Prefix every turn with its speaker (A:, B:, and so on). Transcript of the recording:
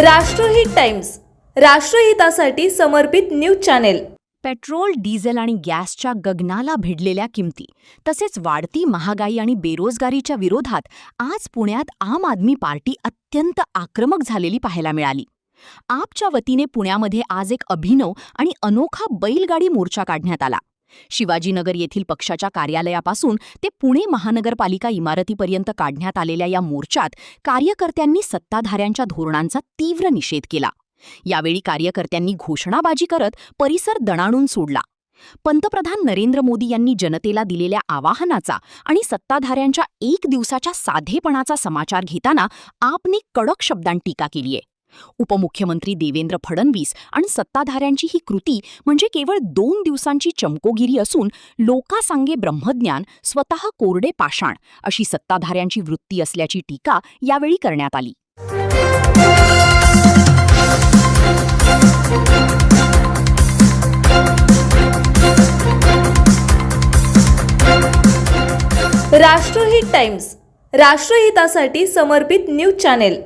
A: राष्ट्रहित टाइम्स, राष्ट्रहितासाठी समर्पित news channel.
B: Petrol, diesel आणि गॅसच्या गगनाला भिडलेल्या किमती तसेच वाढती महागाई आणि बेरोजगारीच्या विरोधात आज पुण्यात आम आदमी पार्टी अत्यंत आक्रमक झालेली पाहायला मिळाली। आपच्या वतीने पुण्यामध्ये आज एक अभिनव आणि अनोखा बैलगाडी मोर्चा काढण्यात आला। शिवाजीनगर येथील पक्षाच्या कार्यालयापासून ते पुणे महानगरपालिका इमारतीपर्यंत काढण्यात आलेल्या या मोर्चात कार्यकर्त्यांनी सत्ताधाऱ्यांच्या धोरणांचा तीव्र निषेध केला। यावेळी कार्यकर्त्यांनी घोषणाबाजी करत परिसर दणाणून सोडला। पंतप्रधान नरेंद्र मोदी यांनी जनतेला दिलेल्या आवाहनाचा आणि सत्ताधाऱ्यांच्या एक दिवसाच्या साधेपणाचा समाचार घेताना आपने कडक शब्दांत टीका केलीये। उपमुख्यमंत्री देवेंद्र फडणवीस आणि सत्ताधाऱ्यांची ही कृती म्हणजे केवळ 2 दिवसांची चमकोगिरी असून लोकासांगे ब्रह्मज्ञान, स्वतः कोरडे पाषाण अशी सत्ताधाऱ्यांची वृत्ती असल्याची टीका यावेळी करण्यात आली।
A: राष्ट्रहित टाइम्स, राष्ट्रहितासाठी समर्पित न्यूज चॅनेल।